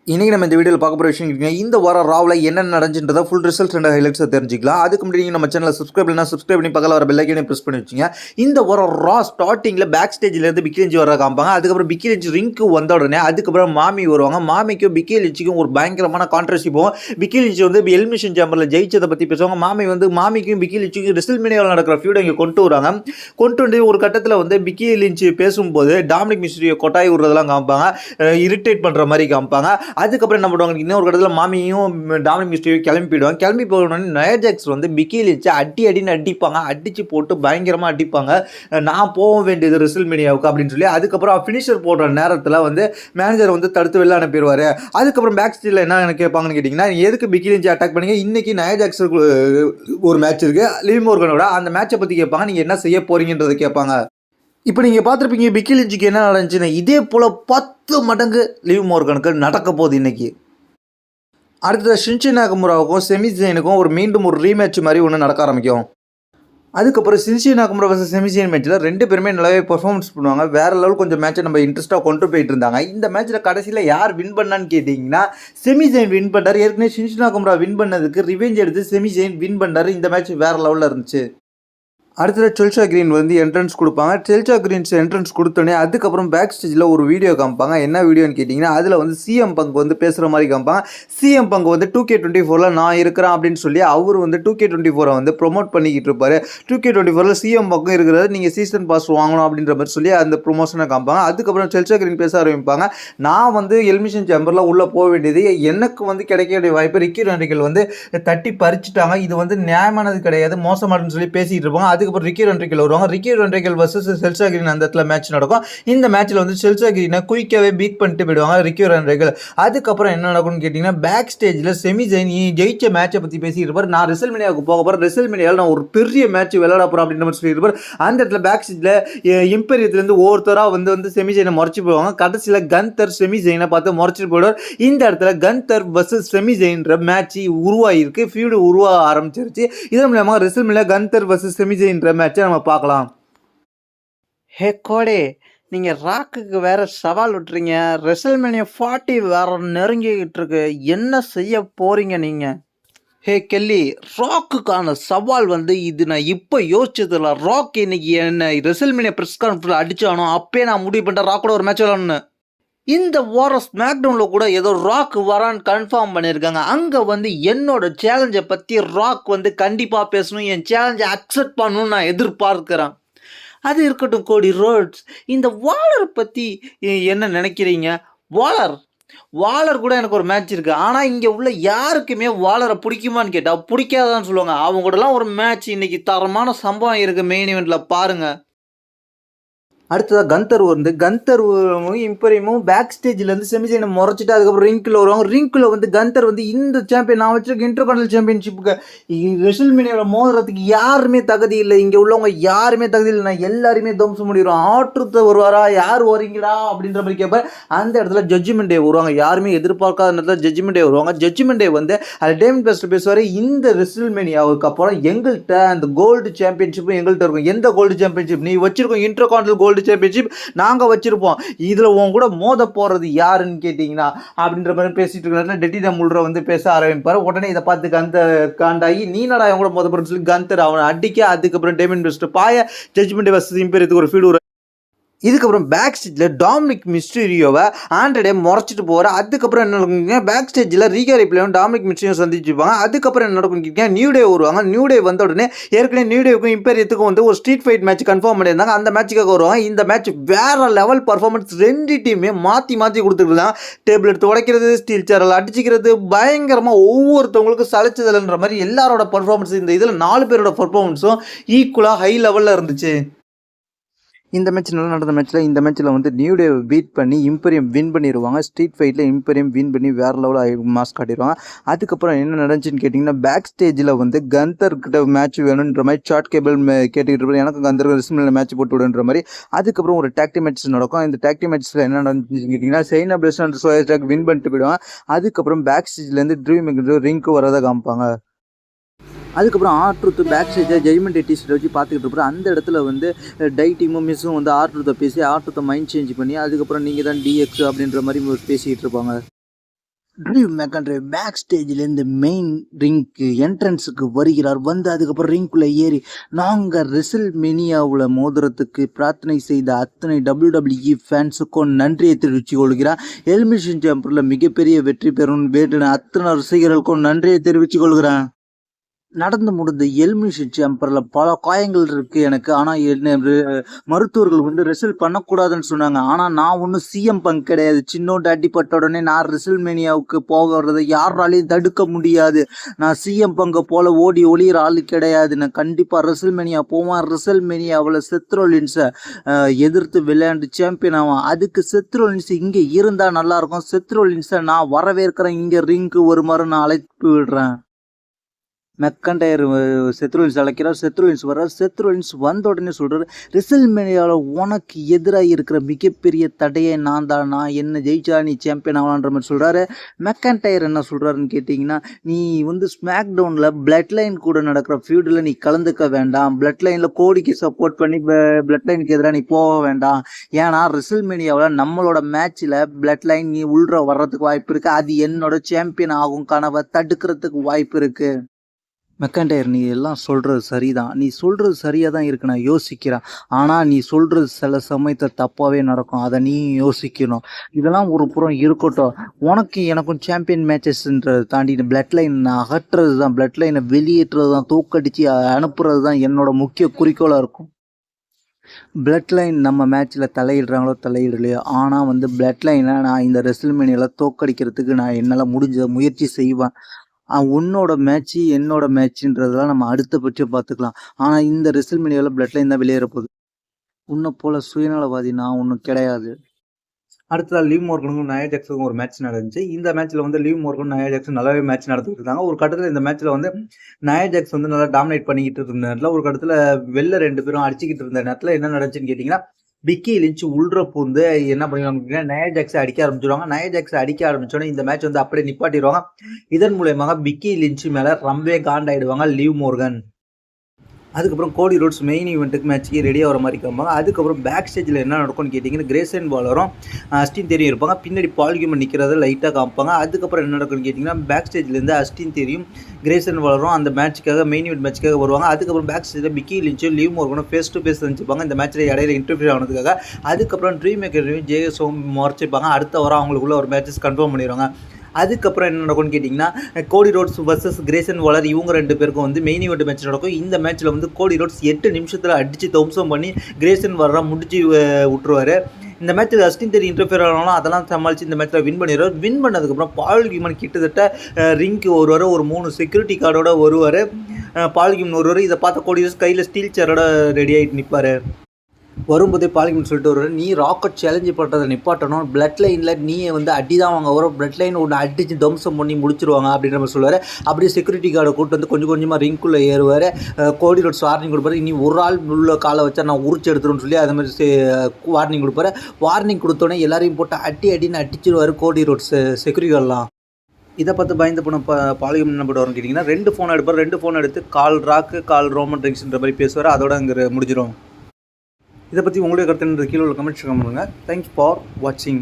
இன்றைக்கி நம்ம இந்த வீடியோவில் பார்க்க போகிற விஷயம் இந்த வாரம் ராவில் என்ன நடந்துன்றதை ஃபுல் ரிசல்ட்ஸ் அண்ட் ஹைலைட்ஸை தெரிஞ்சிக்கலாம். அதுக்கு முன்னாடி நீங்கள் நம்ம சேனலை சப்ஸ்கிரைப் பண்ணி பக்கத்தில் வர பெல் ஐக்கனை ப்ரெஸ் பண்ணி வச்சுங்க. இந்த வாரம் ரா ஸ்டார்டிங்கில் பேக் ஸ்டேஜ்லேருந்து பிக்கி லிஞ்ச் வர காமிப்பாங்க. அதுக்கப்புறம் பிக்கி லிஞ்ச் ரிங்க்கு வந்த உடனே அதுக்கப்புறம் மாமி வருவாங்க. மாமிக்கும் பிக்கி லிஞ்சுக்கும் ஒரு பயங்கரமான கான்ட்ரவர்சி போகும். பிக்கி லிஞ்ச் வந்து எலிமினேஷன் சேம்பரில் ஜெயிச்சதை பற்றி பேசுவாங்க. மாமிக்கும் பிக்கி லிஞ்சுக்கும் ரெஸ்ல்மேனியாவில் நடக்கிற ஃபியூடை இங்கே கொண்டு வராங்க. கொண்டு வந்து ஒரு கட்டத்தில் வந்து பிக்கி லிஞ்ச் பேசும்போது டாமினிக் மிஸ்டீரியோ கொட்டாய் விடுறதெல்லாம் காமிப்பாங்க, இரிட்டேட் பண்ணுற மாதிரி காமிப்பாங்க. அதுக்கப்புறம் என்ன பண்ணுவாங்க, இன்னொரு இடத்துல மாமியும் டாமினிக் மிஸ்டீரியோ கிளம்பி போகணும்னு நயா ஜாக்ஸ் வந்து பிக்கி லிஞ்சை அடின்னு அடிப்பாங்க. அடித்து போட்டு பயங்கரமாக அடிப்பாங்க. நான் போக வேண்டியது ரெஸ்ல்மேனியாவுக்கு அப்படின்னு சொல்லி அதுக்கப்புறம் ஃபினிஷர் போடுற நேரத்தில் வந்து மேனேஜர் வந்து தடுத்து வெளில அனுப்பிடுவார். அதுக்கப்புறம் பேக் ஸ்டேஜில் என்ன கேட்பாங்கன்னு கேட்டிங்கன்னா, எதுக்கு பிக்கி லிஞ்சை அட்டாக் பண்ணீங்க, இன்றைக்கி நயா ஜாக்ஸுக்கு ஒரு மேட்ச் இருக்குது லிவ் மோர்கனோட, அந்த மேட்சை பற்றி கேட்பாங்க. நீங்கள் என்ன செய்ய போகிறீங்கன்றதை கேட்பாங்க. இப்போ நீங்கள் பார்த்துருப்பீங்க பிக்கி லிஞ்சுக்கு என்ன நடந்துச்சுன்னா, இதே போல் 10 மடங்கு லிவ் மோர்கனுக்கு நடக்க போகுது இன்றைக்கி. அடுத்தது ஷின்சி நாகமுராவுக்கும் செமி ஜெயினுக்கும் மீண்டும் ஒரு ரீமேட்ச் மாதிரி ஒன்று நடக்க ஆரம்பிக்கும். அதுக்கப்புறம் ஷின்சி நாகமுரா வர்சஸ் செமி ஜெயின் மேட்ச்சில் 2 பேருமே நல்லாவே பெர்ஃபார்மன்ஸ் பண்ணுவாங்க. வேறு லெவல் கொஞ்சம் மேட்சை நம்ம இன்ட்ரெஸ்ட்டாக கொண்டு போயிட்டு இருந்தாங்க. இந்த மேட்ச்சில் கடைசியில் யார் வின் பண்ணான்னு கேட்டிங்கன்னா, செமி ஜெயின் வின் பண்ணார். ஏற்கனவே ஷின்சி நாகமுரா வின் பண்ணதுக்கு ரிவெஞ்ச் எடுத்து செமி ஜெயின் வின் பண்ணார். இந்த மேட்ச் வேறு லெவலில் இருந்துச்சு. அடுத்தது டெல்ஷா கிரீன் வந்து என்ட்ரன்ஸ் கொடுப்பாங்க. டெல்ஷா கிரீன்ஸ் என்ட்ரன்ஸ் கொடுத்தோன்னே அதுக்கப்புறம் பேக் ஸ்டேஜில் ஒரு வீடியோ காமிப்பாங்க. என்ன வீடியோன்னு கேட்டிங்கன்னா, அதில் வந்து சிஎம் பங்க் வந்து பேசுகிற மாதிரி காமிப்பாங்க. சிஎம் பங்க் வந்து 2K24 நான் இருக்கிறேன் அப்படின்னு சொல்லி அவர் வந்து 2K24 வந்து ப்ரொமோட் பண்ணிக்கிட்டு இருப்பார். 2K24 சிஎம் பங்கும் இருக்கிறது, நீங்கள் சீசன் பாஸ் வாங்கணும் அப்படின்ற மாதிரி சொல்லி அந்த ப்ரொமோஷனை காமிப்பாங்க. அதுக்கப்புறம் டெல்ஷா கிரீன் பேச ஆரம்பிப்பாங்க. நான் வந்து எலிமினேஷன் சேம்பரில் உள்ளே போக வேண்டியது, எனக்கு வந்து கிடைக்க வேண்டிய வாய்ப்பு ரிக்கி ராண்டிகள் வந்து தட்டி பறிச்சுட்டாங்க, இது வந்து நியாயமானது கிடையாது, மோசமானதுன்னு சொல்லி பேசிக்கிட்டு இருப்பாங்க. அதுக்கப்புறம் ரிக்கி ராண்டிகள் வருவாங்க. ரிக்கி ராண்டிகள் வர்சஸ் டெல்ஷா கிரீன் அந்த இடத்துல மேட்ச் நடக்கும். இந்த மேட்ச்சில் வந்து டெல்ஷா கிரீனை குயிக்காகவே பீட் பண்ணிட்டு போயிடுவாங்க ரிக்கி ராண்டிகள். அதுக்கப்புறம் என்ன நடக்கும்னு கேட்டிங்கன்னா, பேக் ஸ்டேஜில் செமி ஜெயின் ஜெயிச்ச மேட்சை பற்றி பேசிட்டு இருப்பார். நான் ரெஸ்ல்மேனியாவுக்கு போக போகிறேன், ரெஸ்ல்மேனியாவில் நான் ஒரு பெரிய மேட்ச் விளையாட போகிறேன் அப்படின்ற மாதிரி சொல்லியிருப்பார். அந்த இடத்துல பேக் ஸ்டேஜில் இம்பீரியத்துலேருந்து ஒவ்வொருத்தராக வந்து செமி ஜெயினை முறைச்சி போவாங்க. கடைசியில் கந்தர் செமி ஜெயினை பார்த்து முறைச்சிட்டு போயிடுவார். இந்த இடத்துல கந்தர் வர்சஸ் செமி ஜெயின்ற மேட்ச் உருவாகிருக்கு, ஃபியூடு உருவாக ஆரம்பிச்சிருச்சு. இதன் மூலமாக WrestleMania Gunther versus Sami Zayn மேட்சை நம்ம பார்க்கலாம். ஹே கோடே, நீங்கள் ராக்குக்கு வேற சவால் விட்டுறீங்க. ரெஸ்ல்மேனியா 40 வேற நெருங்கிக்கிட்டு இருக்கு, என்ன செய்ய போறீங்க நீங்கள்? ஹே கெல்லி, ராக்குக்கான சவால் வந்து இது நான் இப்போ யோசிச்சதில்ல. ராக் இன்னைக்கு என்ன ரெஸ்ல்மேனியா ப்ரெஸ் கான்ஃபரன்ஸில் அடிச்சானோ அப்பயே நான் முடிவு பண்ணிட்டேன் ராக்கோட ஒரு மேட்ச் விளாட்ணுன்னு. இந்த வாரம் ஸ்மாக்டவுனில் கூட ஏதோ ராக் வரான்னு கன்ஃபார்ம் பண்ணியிருக்காங்க. அங்கே வந்து என்னோட சேலஞ்சை பற்றி ராக் வந்து கண்டிப்பாக பேசணும், என் சேலஞ்சை அக்செப்ட் பண்ணணும்னு நான் எதிர்பார்க்குறேன். அது இருக்கட்டும் கோடி ரோட்ஸ், இந்த வாலரை பற்றி என்ன நினைக்கிறீங்க? வாலர் கூட எனக்கு ஒரு மேட்ச் இருக்குது. ஆனால் இங்கே உள்ள யாருக்குமே வாலரை பிடிக்குமான்னு கேட்டால் பிடிக்காதான்னு சொல்லுவாங்க. அவங்க கூடலாம் ஒரு மேட்ச் இன்றைக்கி தரமான சம்பவம் இருக்குது மெயின் இவெண்ட்டில் பாருங்கள். அடுத்ததாக கந்தர் இம்பரியமும் பேக் ஸ்டேஜில் செமிஜெயினை முறைச்சிட்டு அதுக்கப்புறம் ரிங்கில் வருவாங்க. ரிங்கில் வந்து கந்தர் வந்து இந்த சாம்பியன் நான் வச்சிருக்க இன்டர்கான்டினல் சாம்பியன்ஷிப்புக்கு ரெஸ்ல்மேனியாவில் மோதுறதுக்கு யாருமே தகுதி இல்லை, இங்கே உள்ளவங்க யாருமே தகுதி இல்லை, நான் எல்லாருமே தம்சம் முடிக்கிறோம். ஆற்றுத்த வருவாரா, யார் வரீங்களா அப்படின்ற மாதிரி கேட்பேன். அந்த இடத்துல ஜட்ஜ்மெண்ட் டே வருவாங்க. யாருமே எதிர்பார்க்காத நேரத்தில் ஜட்ஜ்மெண்ட் டே வருவாங்க. ஜட்ஜ்மெண்ட் டே வந்து அது டேவிட் பெஸ்ட் பேசுவார். இந்த ரெஸ்ல்மேனியாவுக்கு அப்புறம் எங்கள்கிட்ட அந்த கோல்டு சாம்பியன்ஷிப்பும் எங்கள்கிட்ட இருக்கும். எந்த கோல்டு சாம்பியன்ஷிப் நீ வச்சிருக்கோம்? இன்டர்கான்டினல் கோல்டு சாம்பியன்ஷிப் நாங்கள் வச்சிருப்போம். இதில் உன் கூட மோத போகிறது யாருன்னு கேட்டிங்கன்னா அப்படின்ற மாதிரி பேசிட்டு இருக்கிற டெட்டினா முல்ற வந்து பேச ஆரம்பிப்பார். உடனே இதை பார்த்து கந்தர் காண்டாகி நீ நடா அவன் கூட மோத போகிறேன்னு சொல்லி கந்தர் அவனை அடிக்க அதுக்கப்புறம் டேவிட் பெஸ்ட் பாய ஜட்ஜ்மெண்ட் வர்சஸ் இம்பீரியத்துக்கு ஒரு ஃபீடு. இதுக்கப்புறம் பேக் ஸ்டேஜில் டாமினிக் மிஸ்டீரியோவை ஆண்ட்ரே முறைச்சிட்டு போகிற. அதுக்கப்புறம் என்ன நடக்குங்க, பேக் ஸ்டேஜில் ரீகா ரிப்ளேவும் டாமினிக் மிஸ்டீரியோ சந்திச்சுப்பாங்க. அதுக்கப்புறம் என்ன நடக்குன்னு நியூ டே வருவாங்க. நியூ டே வந்த உடனே ஏற்கனவே நியூ டேவுக்கும் இம்பீரியத்துக்கும் வந்து ஒரு ஸ்ட்ரீட் ஃபைட் மேட்ச் கன்ஃபார்ம் பண்ணியிருந்தாங்க. அந்த மேட்சுக்காக வருவாங்க. இந்த மேட்ச் வேறு லெவல் பர்ஃபார்மன்ஸ், 2 டீமே மாற்றி கொடுத்துருந்தாங்க. டேபிள் எடுத்து உடைக்கிறது, ஸ்டீல் சேரில் அடிச்சிக்கிறது, பயங்கரமாக ஒவ்வொருத்தவங்களுக்கும் சளைச்சதில்லைன்ற மாதிரி எல்லாரோட பர்ஃபார்மன்ஸ் இந்த இதில் 4 பேரோட பர்ஃபார்மன்ஸும் ஈக்குவலாக ஹை லெவலில் இருந்துச்சு. இந்த மேட்ச் நல்லா நடந்த இந்த மேட்ச்சில் வந்து நியூ டே பீட் பண்ணி இம்பீரியம் வின் பண்ணிடுவாங்க. ஸ்ட்ரீட் ஃபைட்டில் இம்பீரியம் வின் பண்ணி வேறு லெவலில் மாஸ் காட்டிடுவாங்க. அதுக்கப்புறம் என்ன நடந்துச்சுன்னு கேட்டிங்கன்னா, பேக் ஸ்டேஜில் வந்து கந்தர்கிட்ட மேட்ச் வேணுன்ற மாதிரி ஷார்ட் கேபிள் கேட்டுக்கிட்டு இருப்பாரு. எனக்கு கந்தர் ரெஸ்ல்மேனியா மேட்ச் போட்டு விடுன்ற மாதிரி. அதுக்கப்புறம் ஒரு டாக்டி மேட்ச் நடக்கும். இந்த டாக்டி மேட்ச்சில் என்ன நடந்துச்சுன்னு கேட்டிங்கன்னா, சைனா பிளஸ் அண்ட் சோயா ஸ்டாக் வின் பண்ணிட்டு போயிடுவாங்க. அதுக்கப்புறம் பேக் ஸ்டேஜ்லேருந்து ட்ரீம் ரிங்க்கு வரதை காமிப்பாங்க. அதுக்கப்புறம் ஆர்ட்ரூத் பேக் ஸ்டேஜில் ஜட்ஜ்மெண்ட் டே டீஷர்ட் வச்சு பார்த்துக்கிட்டு இருப்பாரு. அந்த இடத்துல வந்து டீமும் மிஸ்ஸும் வந்து ஆர்ட்ரூத்தை பேசி ஆர்ட்ரூத்தை மைண்ட் சேஞ்ச் பண்ணி அதுக்கப்புறம் நீங்கள் தான் டிஎக்ஸ் அப்படின்ற மாதிரி பேசிக்கிட்டு இருப்பாங்க. ட்ரீவ் மெக்கன்ட்ரே பேக் ஸ்டேஜ்லேருந்து மெயின் ரிங்க்கு என்ட்ரன்ஸுக்கு வருகிறார். வந்து அதுக்கப்புறம் ரிங்குள்ளே ஏறி நாங்கள் ரெசில் மெனியாவில் மோதிரத்துக்கு பிரார்த்தனை செய்த அத்தனை WWE ஃபேன்ஸுக்கும் நன்றியை தெரிவித்துக் கொள்கிறார். எலிமினேஷன் சேம்பரில் மிகப்பெரிய வெற்றி பெறும் வேண்டின அத்தனை ரசிகர்களுக்கும் நன்றியை தெரிவித்துக் கொள்கிறேன். நடந்து முடிந்த எலிமினேஷன் சேம்பரில் பல காயங்கள் இருக்குது எனக்கு. ஆனால் என்ன மருத்துவர்கள் வந்து ரெசில் பண்ணக்கூடாதுன்னு சொன்னாங்க. ஆனால் நான் ஒன்றும் சிஎம் பங்க் கிடையாது. சின்னோண்டு அடிப்பட்ட உடனே நான் ரெசில்மேனியாவுக்கு போகிறத யாராலையும் தடுக்க முடியாது. நான் சிஎம் பங்கை போல் ஓடி ஒளியிற ஆள் கிடையாது. நான் கண்டிப்பாக ரெசில்மேனியா போவேன். ரெசில்மேனியாவில் செத்ரோலின்ஸை எதிர்த்து விளையாண்டு சாம்பியன் ஆவான். அதுக்கு செத்ரோலின்ஸ் இங்கே இருந்தால் நல்லாயிருக்கும். செத்ரோலின்ஸை நான் வரவேற்கிறேன். இங்கே ரிங்க்கு ஒரு முறை நான் அழைப்பு விடுறேன். மெக்கன்டையர் செத்ரோலின்ஸ் அழைக்கிறார். செத்ரோலின்ஸ் வர்றார். செத்ரோலின்ஸ் வந்த உடனே சொல்கிறார், ரெசில்மேனியாவில் உனக்கு எதிராக இருக்கிற மிகப்பெரிய தடையை நான் தான். நான் என்ன ஜெயிச்சா நீ சாம்பியன் ஆகலான்ற மாதிரி சொல்கிறாரு. மெக்கன்டையர் என்ன சொல்கிறாருன்னு கேட்டிங்கன்னா, நீ வந்து ஸ்மாக் டவுனில் பிளட் லைன் கூட நடக்கிற ஃபியூடில் நீ கலந்துக்க வேண்டாம். பிளட் லைனில் கோடிக்கு சப்போர்ட் பண்ணி பிளட் லைனுக்கு எதிராக நீ போக வேண்டாம். ஏன்னா ரெசில்மேனியாவில் நம்மளோட மேட்ச்சில் பிளட் லைன் நீ உள்ற வர்றதுக்கு வாய்ப்பு இருக்குது. அது என்னோட சாம்பியன் ஆகும் கனவை தடுக்கிறதுக்கு வாய்ப்பு இருக்குது. மெக்கன்டையர், நீ எல்லாம் சொல்கிறது சரிதான். நீ சொல்கிறது சரியாக தான் இருக்கு, நான் யோசிக்கிறேன். ஆனால் நீ சொல்கிறது சில சமயத்தில் தப்பாகவே நடக்கும். அதை நீ யோசிக்கணும். இதெல்லாம் ஒரு புறம் இருக்கட்டும். உனக்கு எனக்கும் சாம்பியன் மேட்சஸ்ன்றதை தாண்டி பிளட் லைன் அகற்றுறது தான், பிளட் லைனை வெளியேற்றுறது தான், தோக்கடித்து அனுப்புறது தான் என்னோட முக்கிய குறிக்கோளாக இருக்கும். பிளட் லைன் நம்ம மேட்ச்சில் தலையிடுறாங்களோ தலையிடலையோ, ஆனால் வந்து பிளட் லைனை நான் இந்த ரெசில்மேனியாவில் தோக்கடிக்கிறதுக்கு நான் என்னால் முடிஞ்ச முயற்சி செய்வேன். உன்னோட மேட்ச்சு என்னோட மேட்ச்சுன்றதெல்லாம் நம்ம அடுத்த பட்சம் பார்த்துக்கலாம். ஆனால் இந்த ரெசில்மேனியாவில் பிளட் லைன் தான் வெளியேற போகுது. உன்னை போல் சுயநலவாதி நான் ஒன்றும் கிடையாது. அடுத்ததாக லீவ் மோர்கனுக்கும் நயா ஜாக்ஸுக்கும் ஒரு மேட்ச் நடந்துச்சு. இந்த மேட்ச்சில் வந்து லீவ் மோர்கன் நயா ஜாக்ஸ் நல்லாவே மேட்ச் நடத்திட்டு இருந்தாங்க. ஒரு கட்டத்தில் இந்த மேட்ச்சில் வந்து நயா ஜாக்ஸ் வந்து நல்லா டாமினேட் பண்ணிக்கிட்டு இருந்த நேரத்தில் ஒரு கட்டத்தில் வெளில 2 பேரும் அடிச்சுக்கிட்டு இருந்த நேரத்தில் என்ன நடந்துச்சுன்னு கேட்டிங்கன்னா, பிக்கி லின்ச் உள்ற பூந்து என்ன பண்ணுவாங்க, நயா ஜாக்ஸை அடிக்க ஆரம்பிச்சிடுவாங்க. நயா ஜாக்ஸை அடிக்க ஆரம்பிச்சோன்னே இந்த மேட்ச் வந்து அப்படியே நிப்பாட்டிடுவாங்க. இதன் மூலயமாக பிக்கி லின்ச் மேலே ரொம்பவே காண்டாயிடுவாங்க லீவ் மோர்கன். அதுக்கப்புறம் கோடி ரோட்ஸ் மெயின் ஈவெண்ட்டுக்கு மேட்ச்சுக்கு ரெடியாக வர மாதிரி காமிப்பாங்க. அதுக்கப்புறம் பேக் ஸ்டேஜில் என்ன நடக்கும்னு கேட்டிங்கன்னா, கிரேசன் வாலரும் அஸ்டின் தெரியும் இருப்பாங்க. பின்னாடி பால் ஹியூமன் நிற்கிறத லைட்டாக காமிப்பாங்க. அதுக்கப்புறம் என்ன நடக்கும்னு கேட்டிங்கன்னா, பேக் ஸ்டேஜ்லேருந்து அஸ்டின் தெரியும் கிரேசன் வாலரும் அந்த மேட்ச்சுக்காக மெயின் ஈவெண்ட் மேட்ச்சுக்காக வருவாங்க. அதுக்கப்புறம் பேக் ஸ்டேஜில் பிக்கி லின்ச்சும் லீவ் மோர்கனும் ஃபேஸ் டு ஃபேஸ் சந்திப்பாங்க இந்த மேட்ச்சில் இடையில இன்டர்ஃபியர் ஆனதுக்காக. அதுக்கப்புறம் ட்ரீம் மேக்கரையும் ஜேஎஸும் முறைச்சிப்பாங்க. அடுத்த வாரம் அவங்களுக்குள்ள ஒரு மேட்சஸ் கன்ஃபார்ம் பண்ணிடுவாங்க. அதுக்கப்புறம் என்ன நடக்கும்னு கேட்டிங்கன்னா, கோடி ரோட்ஸ் வர்சஸ் கிரேசன் வாலர் இவங்க 2 பேருக்கும் வந்து மெயின் ஈவெண்ட் மேட்ச் நடக்கும். இந்த மேட்ச்சில் வந்து கோடி ரோட்ஸ் 8 நிமிஷத்தில் அடித்து தம்சம் பண்ணி கிரேசன் வாலரை முடிச்சு விட்டுருவார். இந்த மேட்ச்சில் அஸ்டின் தெரி இன்டர்ஃபியர் ஆனாலும் அதெல்லாம் சமாளித்து இந்த மேட்ச்சில் வின் பண்ணிடுவார். வின் பண்ணதுக்கப்புறம் பால் ஹியூமன் கிட்டத்தட்ட ரிங்க்கு வருவார். ஒரு 3 செக்யூரிட்டி கார்டோட வருவார். பால் ஹியூமன் வருவார். இதை பார்த்த கோடி ரோட்ஸ் கையில் ஸ்டீல் சேரோட ரெடி ஆகிட்டு நிற்பார். வரும்போதே பாலிகன் சொல்லிட்டு வருவார், நீ ராக்கெட் சேலஞ்சு பண்ணுறதை நிப்பாட்டணும். பிளட் லைனில் நீ வந்து அடி தான் வாங்க வரும். பிளட் லைன் ஒன்று அடித்து தம்சம் பண்ணி முடிச்சிருவாங்க அப்படின்ற மாதிரி சொல்லுவார். அப்படியே செக்யூரிட்டி கார்டை கூட்டு வந்து கொஞ்சம் கொஞ்சமாக ரிங்குள்ளே ஏறுவார். கோடி ரோட்ஸ் வார்னிங் கொடுப்பாரு, இனி ஒரு ஆள் உள்ள காலை வச்சா நான் உரிச்சு எடுத்துருன்னு சொல்லி அது மாதிரி வார்னிங் கொடுப்பாரு. வார்னிங் கொடுத்தோன்னே எல்லாரையும் போட்டு அடின்னு அடிச்சிருவார் கோடி ரோட்ஸ் செக்யூரிட்டி கார்டெலாம். இதை பார்த்து பயந்து போன பாலிகம் என்ன பண்ணுவார்னு கேட்டிங்கன்னா, 2 ஃபோன் எடுப்பார். 2 ஃபோன் எடுத்து கால் ராக்கு கால் ரோமன் ட்ரிங்க்ஸ்ன்ற மாதிரி பேசுவார். அதோட அங்கே முடிஞ்சிடும். இதை பற்றி உங்களுடைய கருத்து கீழே உள்ள கமெண்ட்ஸ் பண்ணுங்கள். தேங்க்ஸ் ஃபார் வாட்சிங்.